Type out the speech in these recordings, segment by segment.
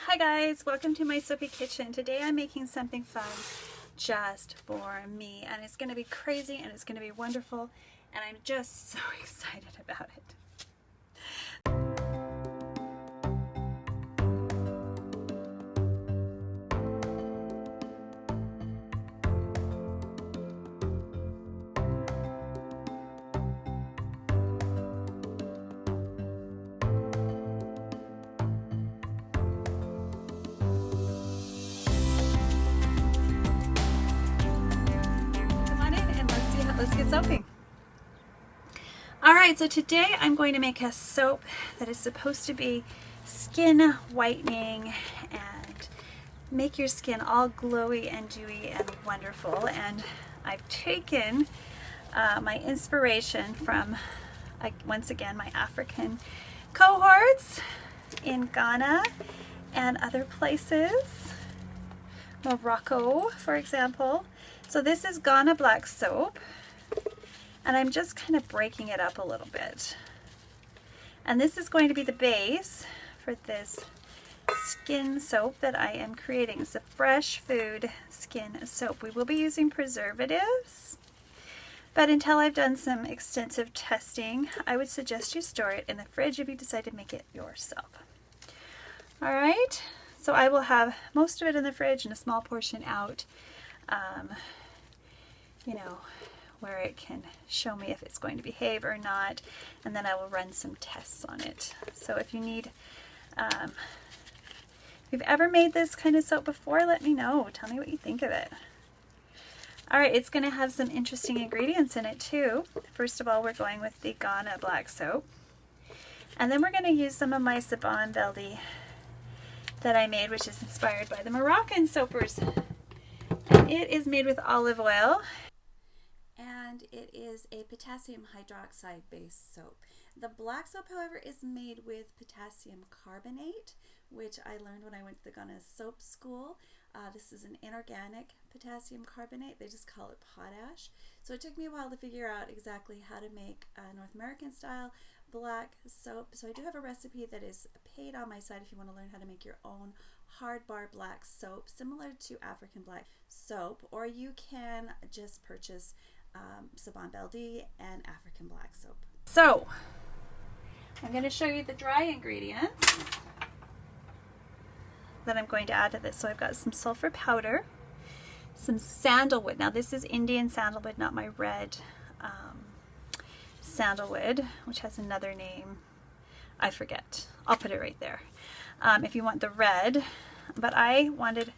Hi guys, welcome to my soapy kitchen. Today I'm making something fun just for me, and it's going to be crazy and it's going to be wonderful, and I'm just so excited about it. Let's get soaping. Alright, so today I'm going to make a soap that is supposed to be skin whitening and make your skin all glowy and dewy and wonderful. And I've taken my inspiration from, once again, my African cohorts in Ghana and other places. Morocco, for example. So this is Ghana black soap. And I'm just kind of breaking it up a little bit. And this is going to be the base for this skin soap that I am creating. It's a fresh food skin soap. We will be using preservatives, but until I've done some extensive testing, I would suggest you store it in the fridge if you decide to make it yourself. All right, so I will have most of it in the fridge and a small portion out, you know, where it can show me if it's going to behave or not, and then I will run some tests on it. So if you need, if you've ever made this kind of soap before, let me know. Tell me what you think of it. Alright, it's going to have some interesting ingredients in it too. First of all, we're going with the Ghana black soap, and then we're going to use some of my Sabon Beldi that I made, which is inspired by the Moroccan soapers. And it is made with olive oil, and it is a potassium hydroxide based soap. The black soap, however, is made with potassium carbonate, which I learned when I went to the Ghana soap school. This is an inorganic potassium carbonate. They just call it potash. So it took me a while to figure out exactly how to make a North American style black soap. So I do have a recipe that is paid on my site if you want to learn how to make your own hard bar black soap, similar to African black soap, or you can just purchase Sabon Beldi and African black soap. So I'm going to show you the dry ingredients that I'm going to add to this. So I've got some sulfur powder, some sandalwood. Now this is Indian sandalwood, not my red sandalwood, which has another name. I forget. I'll put it right there if you want the red. But I wanted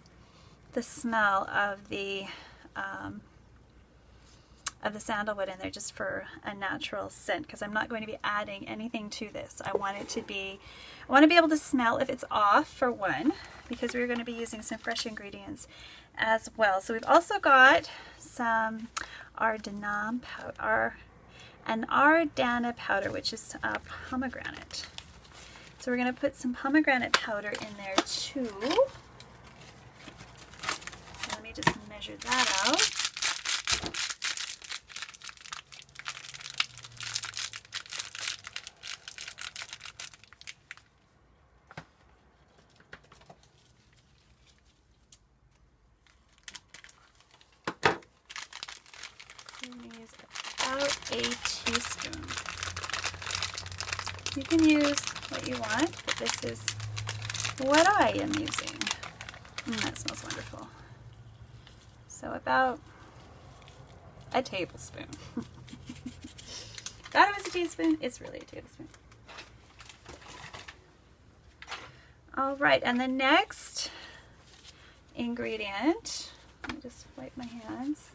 the smell of the sandalwood in there just for a natural scent, because I'm not going to be adding anything to this. I want to be able to smell if it's off, for one, because we're going to be using some fresh ingredients as well. So we've also got some Ardana powder, which is pomegranate. So we're going to put some pomegranate powder in there too. So let me just measure that out. I'm going to use about a teaspoon. You can use what you want, but this is what I am using. That smells wonderful. So about a tablespoon. Thought it was a teaspoon, it's really a tablespoon. All right, and the next ingredient, let me just wipe my hands,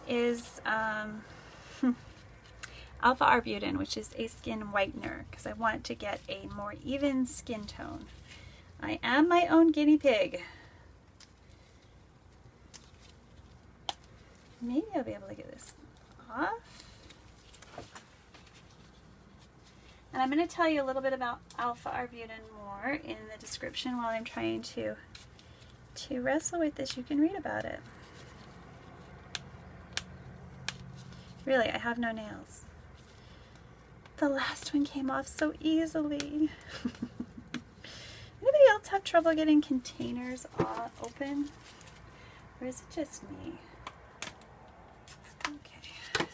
is alpha-arbutin, which is a skin whitener, because I want to get a more even skin tone. I am my own guinea pig. Maybe I'll be able to get this off. And I'm going to tell you a little bit about alpha-arbutin more in the description while I'm trying to wrestle with this. You can read about it. Really, I have no nails. The last one came off so easily. Anybody else kids have trouble getting containers open? Or is it just me? Okay.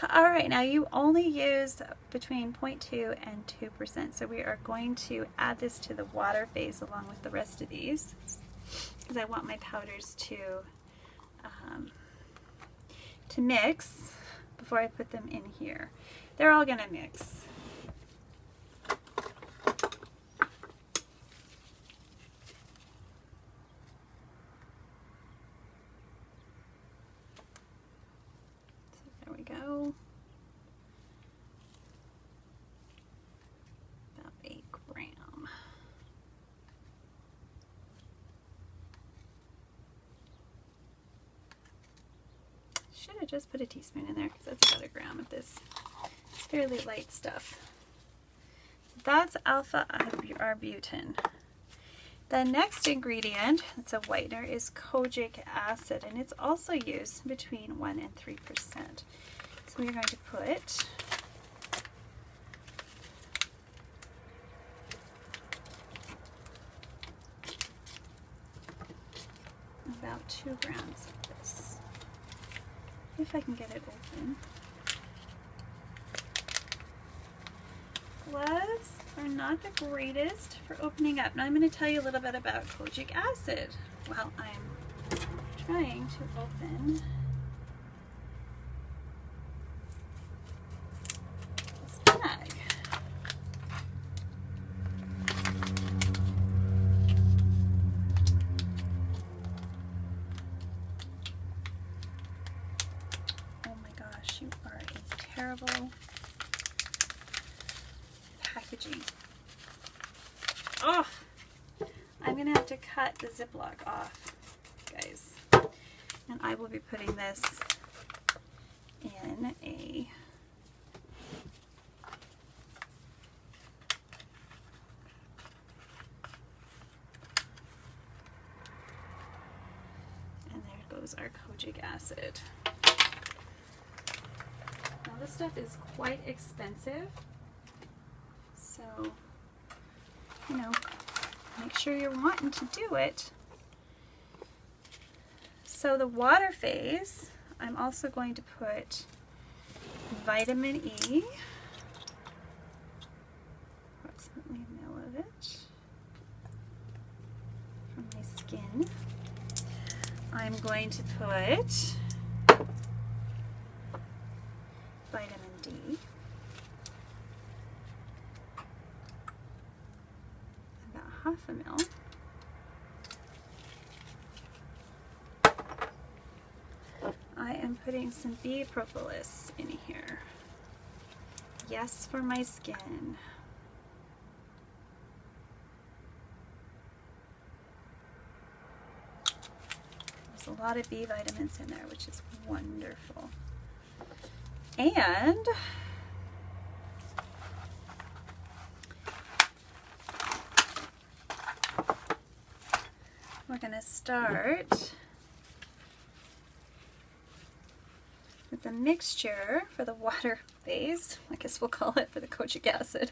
All right, now you only use between 0.2 and 2%. So we are going to add this to the water phase along with the rest of these, because I want my powders to mix before I put them in here. They're all gonna mix. So there we go. About 8 grams. Should have just put a teaspoon in there because that's about a gram of this. It's fairly light stuff. That's alpha arbutin. The next ingredient, it's a whitener, is kojic acid, and it's also used between 1 and 3%. So we're going to put about 2 grams of this. If I can get it open. Gloves are not the greatest for opening up. Now I'm going to tell you a little bit about kojic acid while I'm trying to open this bag. Oh my gosh, you are a terrible packaging. Oh, I'm gonna have to cut the Ziploc off, guys. And I will be putting this in a and there goes our kojic acid. Now this stuff is quite expensive. So, you know, make sure you're wanting to do it. So the water phase, I'm also going to put vitamin E, approximately a ml of it, from my skin. I'm going to put vitamin D. Half a ml. I am putting some bee propolis in here. Yes, for my skin. There's a lot of B vitamins in there, which is wonderful. And we're going to start with the mixture for the water phase. I guess we'll call it for the kojic acid.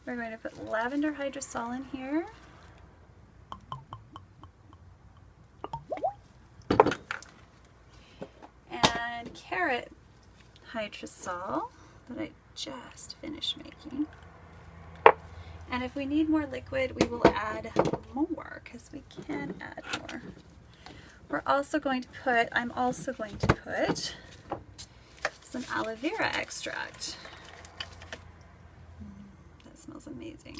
We're going to put lavender hydrosol in here. And carrot hydrosol that I just finished making. And if we need more liquid, we will add more, because we can add more. We're also going to put, I'm also going to put some aloe vera extract. That smells amazing.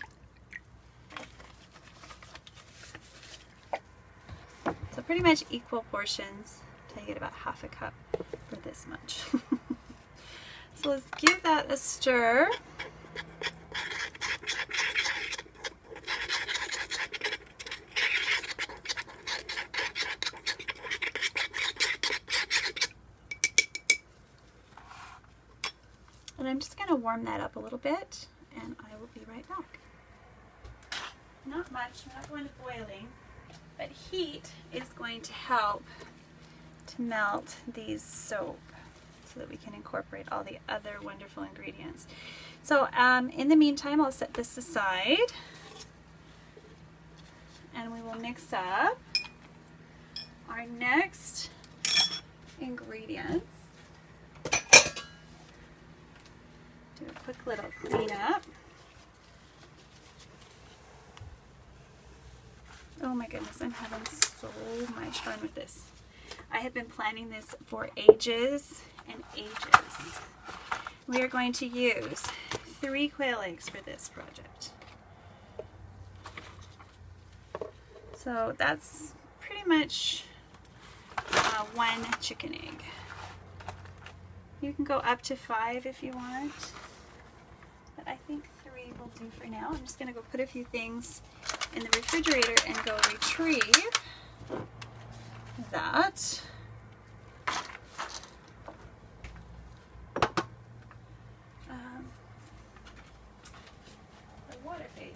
So pretty much equal portions till you get about half a cup for this much. So let's give that a stir. And I'm just going to warm that up a little bit, and I will be right back. Not much, I'm not going to boiling, but heat is going to help to melt these soap. So so that we can incorporate all the other wonderful ingredients. So in the meantime, I'll set this aside and we will mix up our next ingredients. Do a quick little cleanup. Oh my goodness, I'm having so much fun with this. I have been planning this for ages and ages. We are going to use 3 quail eggs for this project. So that's pretty much 1 chicken egg. You can go up to 5 if you want, but I think 3 will do for now. I'm just going to go put a few things in the refrigerator and go retrieve that. The water face.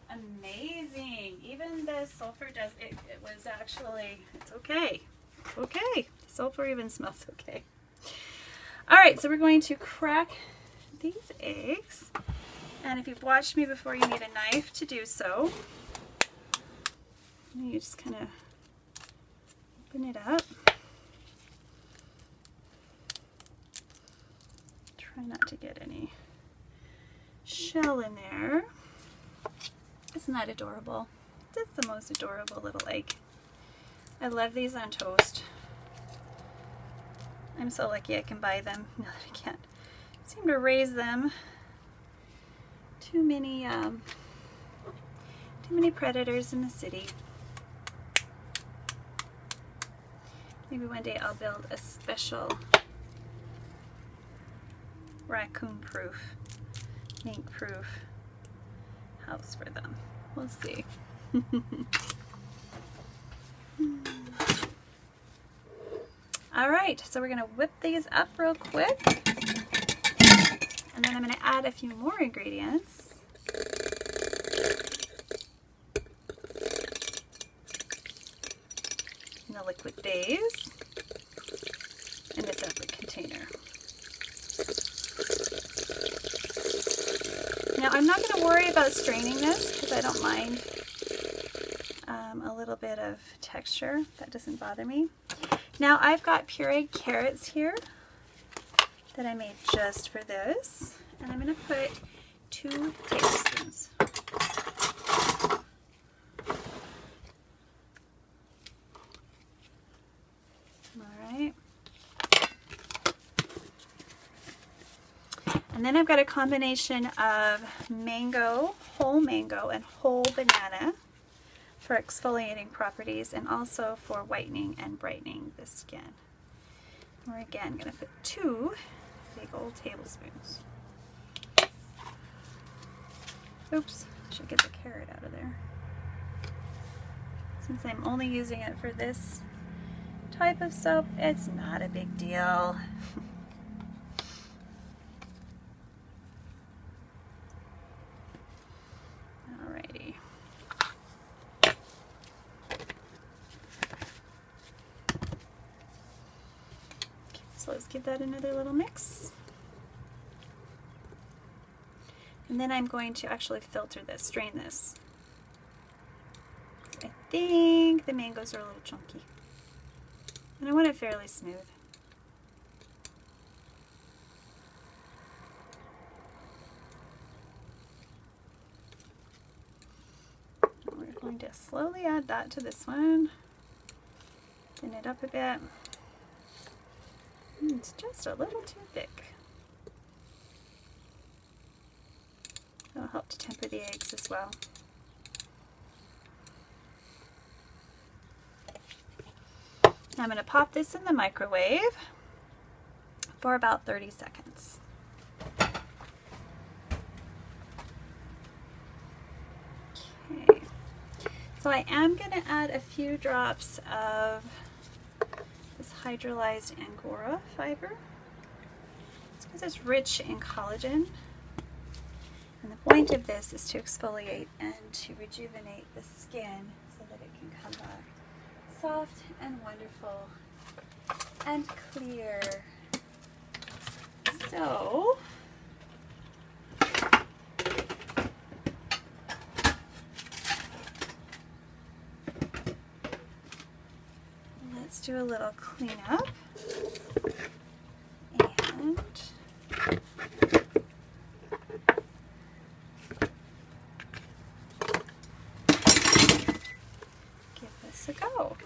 Amazing. Even the sulfur does it. It was actually, it's okay. It's okay. Sulfur even smells okay. All right, so we're going to crack these eggs. And if you've watched me before, you need a knife to do so. And you just kind of open it up. Try not to get any shell in there. Isn't that adorable? That's the most adorable little egg. I love these on toast. I'm so lucky I can buy them. No, I can't seem to raise them. Too many predators in the city. Maybe one day I'll build a special raccoon-proof, mink-proof house for them. We'll see. All right, so we're gonna whip these up real quick, and then I'm gonna add a few more ingredients. In the liquid base in a separate container. Now I'm not going to worry about straining this because I don't mind a little bit of texture. That doesn't bother me. Now I've got pureed carrots here that I made just for this, and I'm going to put 2 tablespoons. Alright. And then I've got a combination of mango, and whole banana for exfoliating properties and also for whitening and brightening the skin. We're again going to put 2 big old tablespoons. Oops, should get the carrot out of there. Since I'm only using it for this type of soap, it's not a big deal. Alrighty. So let's give that another little mix. And then I'm going to actually filter this, strain this. I think the mangoes are a little chunky. And I want it fairly smooth. We're going to slowly add that to this one. Thin it up a bit. It's just a little too thick. That'll help to temper the eggs as well. Now I'm going to pop this in the microwave for about 30 seconds. Okay, so So I am going to add a few drops of this hydrolyzed Angora fiber. It's because it's rich in collagen. And the point of this is to exfoliate and to rejuvenate the skin so that it can come back soft and wonderful and clear. So let's do a little cleanup and give this a go. All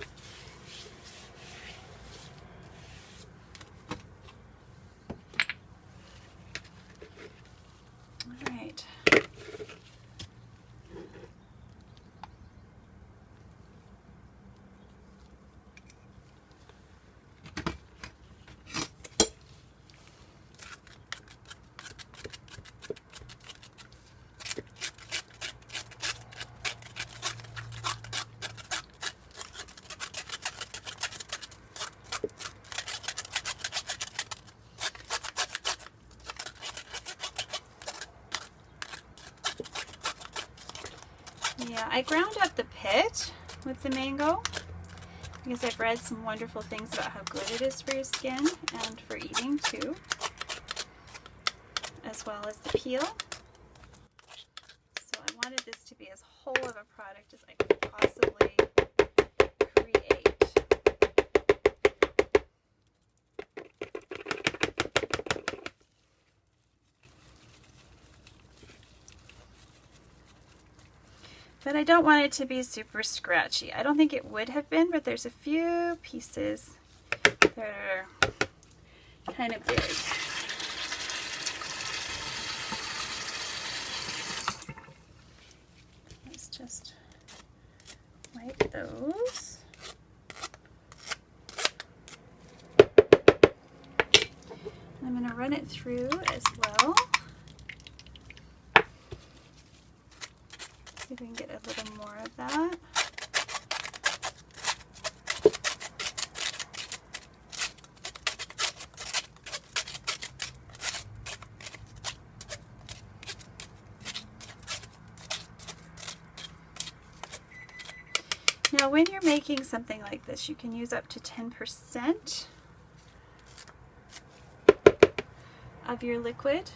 right. Yeah, I ground up the pit with the mango because I've read some wonderful things about how good it is for your skin and for eating too, as well as the peel. So I wanted this to be as whole of a product as I could possibly create. But I don't want it to be super scratchy. I don't think it would have been, but there's a few pieces that are kind of big. Let's just wipe those. I'm going to run it through as well. See if we can get a little more of that. Now when you're making something like this, you can use up to 10% of your liquid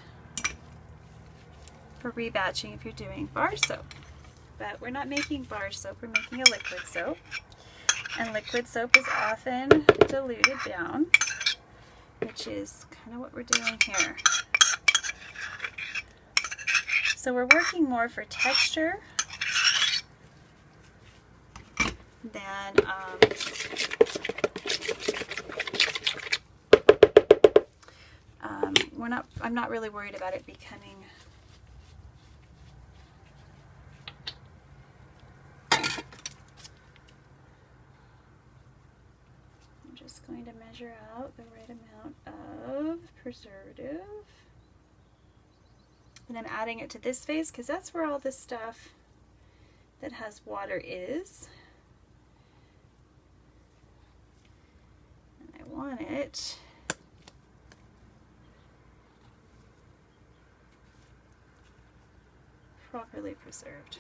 for rebatching if you're doing bar soap. But we're not making bar soap, we're making a liquid soap. And liquid soap is often diluted down, which is kind of what we're doing here. So we're working more for texture than I'm not really worried about it becoming just going to measure out the right amount of preservative. And I'm adding it to this phase because that's where all this stuff that has water is. And I want it properly preserved.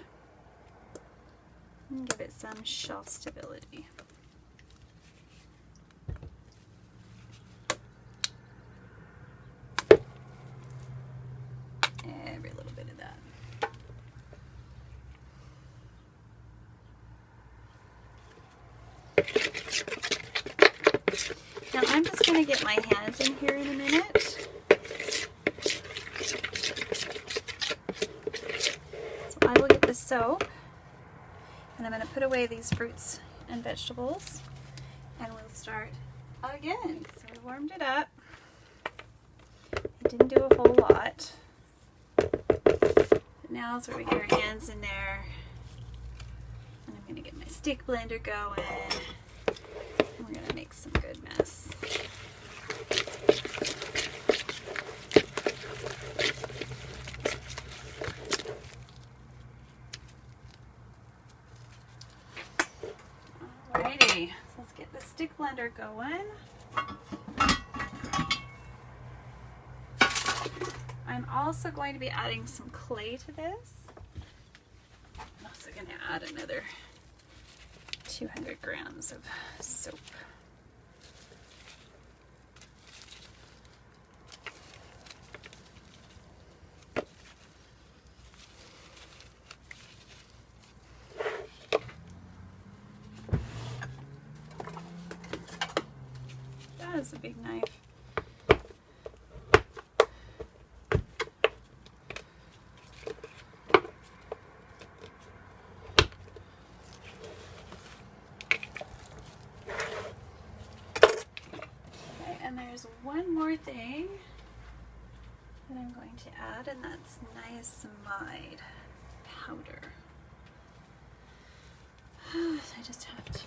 And give it some shelf stability. Every little bit of that. Now I'm just going to get my hands in here in a minute. So I will get the soap and I'm going to put away these fruits and vegetables and we'll start again. So we warmed it up. It didn't do a whole lot. Now is where we get our hands in there. And I'm going to get my stick blender going. And we're going to make some good mess. going. I'm also going to be adding some clay to this. I'm also going to add another 200 grams of soap. That is a big knife. There's one more thing that I'm going to add, and that's niacinamide powder. So I just have to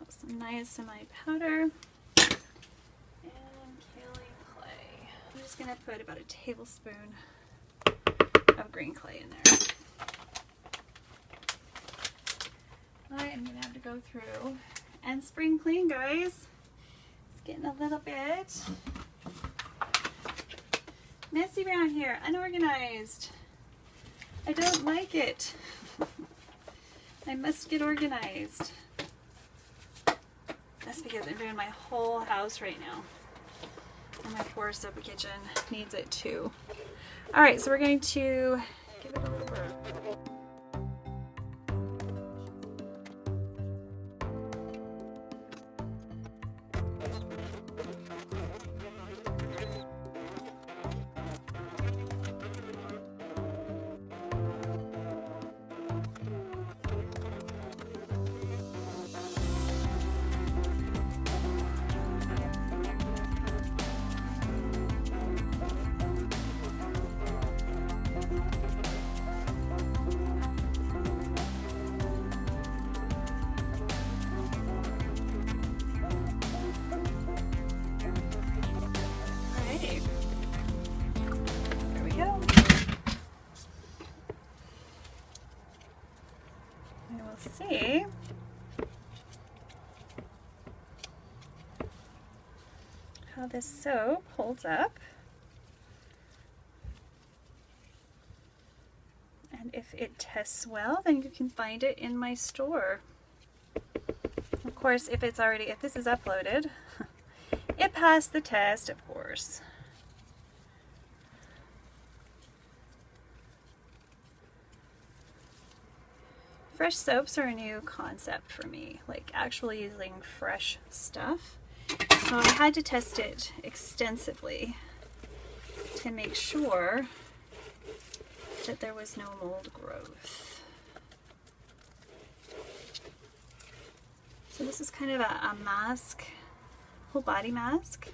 some niacinamide powder. I'm just going to put about a tablespoon of green clay in there. I am going to have to go through and spring clean, guys. It's getting a little bit messy around here, unorganized. I don't like it. I must get organized. That's because I'm doing my whole house right now. And my poor soapy kitchen needs it too. All right, so we're going to give it a little burn. See how this soap holds up, and if it tests well, then you can find it in my store. Of course, if this is uploaded, it passed the test, of course. Fresh soaps are a new concept for me, like actually using fresh stuff. So I had to test it extensively to make sure that there was no mold growth. So this is kind of a mask, whole body mask.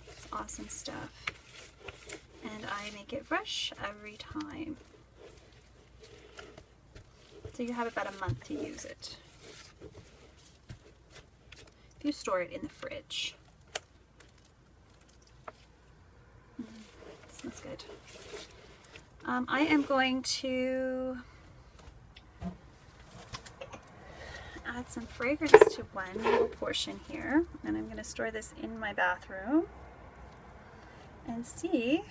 It's awesome stuff. And I make it fresh every time. So you have about a month to use it if you store it in the fridge. Smells good. I am going to add some fragrance to one little portion here, and I'm going to store this in my bathroom and see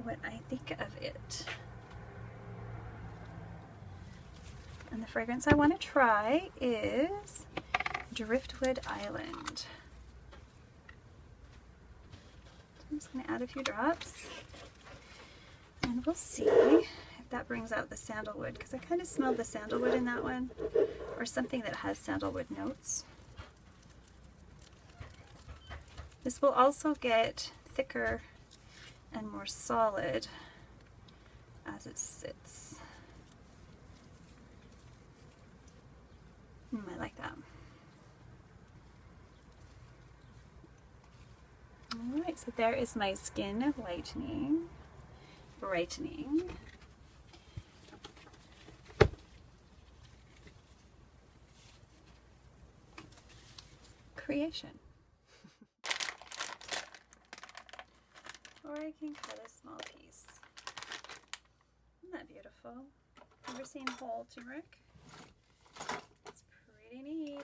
what I think of it. And the fragrance I want to try is Driftwood Island. So I'm just going to add a few drops, and we'll see if that brings out the sandalwood, because I kind of smelled the sandalwood in that one, or something that has sandalwood notes. This will also get thicker and more solid as it sits. I like that. Alright, so there is my skin brightening. creation. Or I can cut a small piece. Isn't that beautiful? Ever seen whole turmeric? It's pretty neat.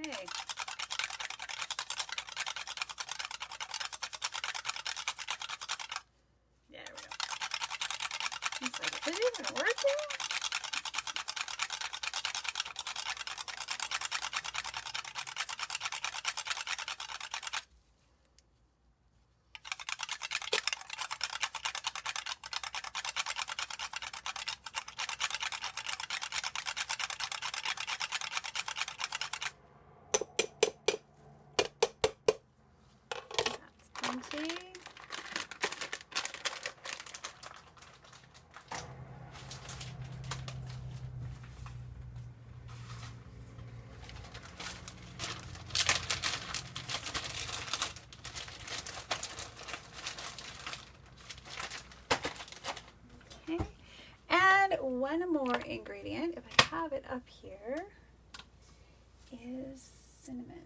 Okay. There we go. It's like, is it even working? That's plenty. Okay, and one more ingredient, if I have it up here, is cinnamon.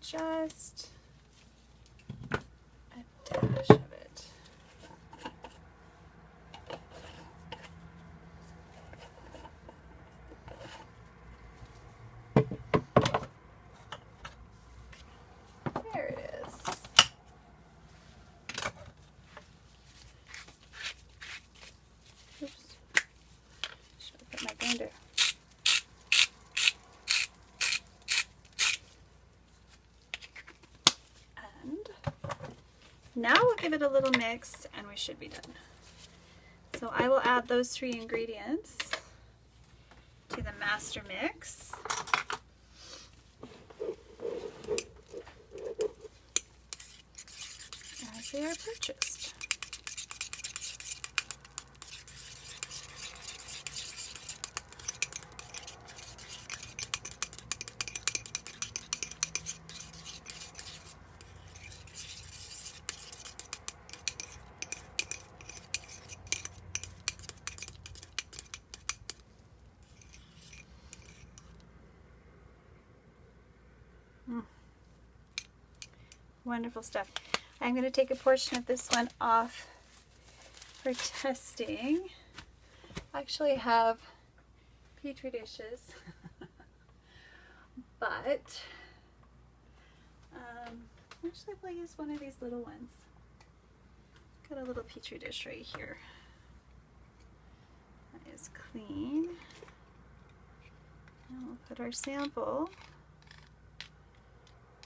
Just a dash of it. There it is. Oops. Should have put my grinder. And now we'll give it a little mix and we should be done. So I will add those 3 ingredients to the master mix. As they are purchased. Wonderful stuff. I'm going to take a portion of this one off for testing. I actually have petri dishes, but actually we'll use one of these little ones. Got a little petri dish right here. That is clean. And we'll put our sample,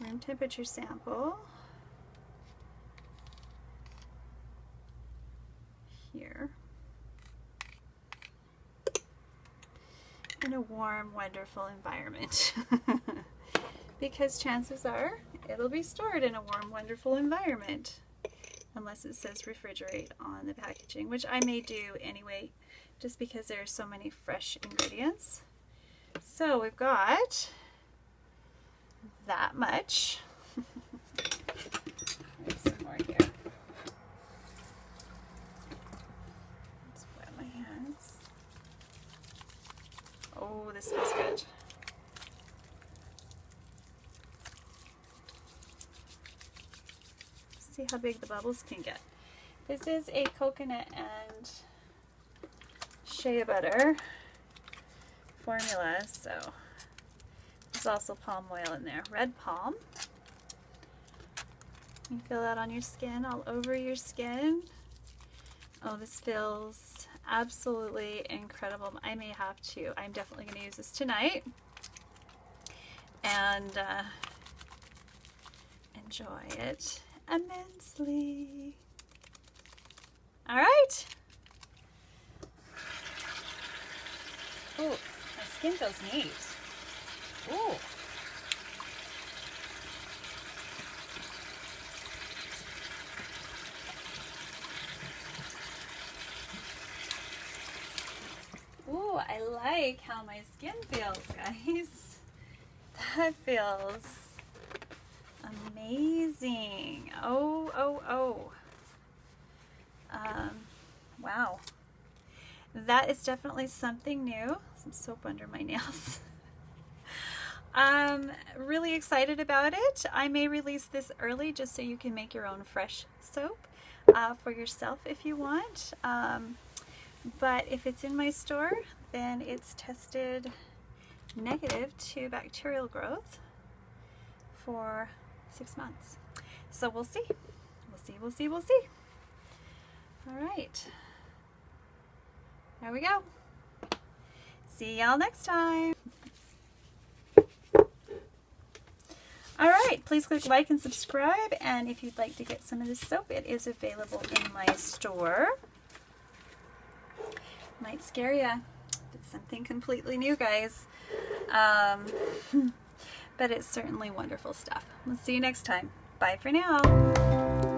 room temperature sample, here in a warm, wonderful environment. Because chances are it'll be stored in a warm, wonderful environment unless it says refrigerate on the packaging, which I may do anyway just because there are so many fresh ingredients. So we've got that much. There's some more here. Let's wet my hands. Oh, this feels good. See how big the bubbles can get. This is a coconut and shea butter formula, so there's also palm oil in there. Red palm. You feel that on your skin, all over your skin. Oh, this feels absolutely incredible. I may have to. I'm definitely going to use this tonight and enjoy it immensely. All right. Oh, my skin feels neat. Ooh. Ooh, Ooh, I like how my skin feels, guys. That feels amazing. Wow. That is definitely something new. Some soap under my nails. Really excited about it. I may release this early just so you can make your own fresh soap for yourself if you want. But if it's in my store, then it's tested negative to bacterial growth for 6 months. So we'll see. We'll see. All right. There we go. See y'all next time. All right, please click like and subscribe. And if you'd like to get some of this soap, it is available in my store. Might scare you. It's something completely new, guys. But it's certainly wonderful stuff. We'll see you next time. Bye for now.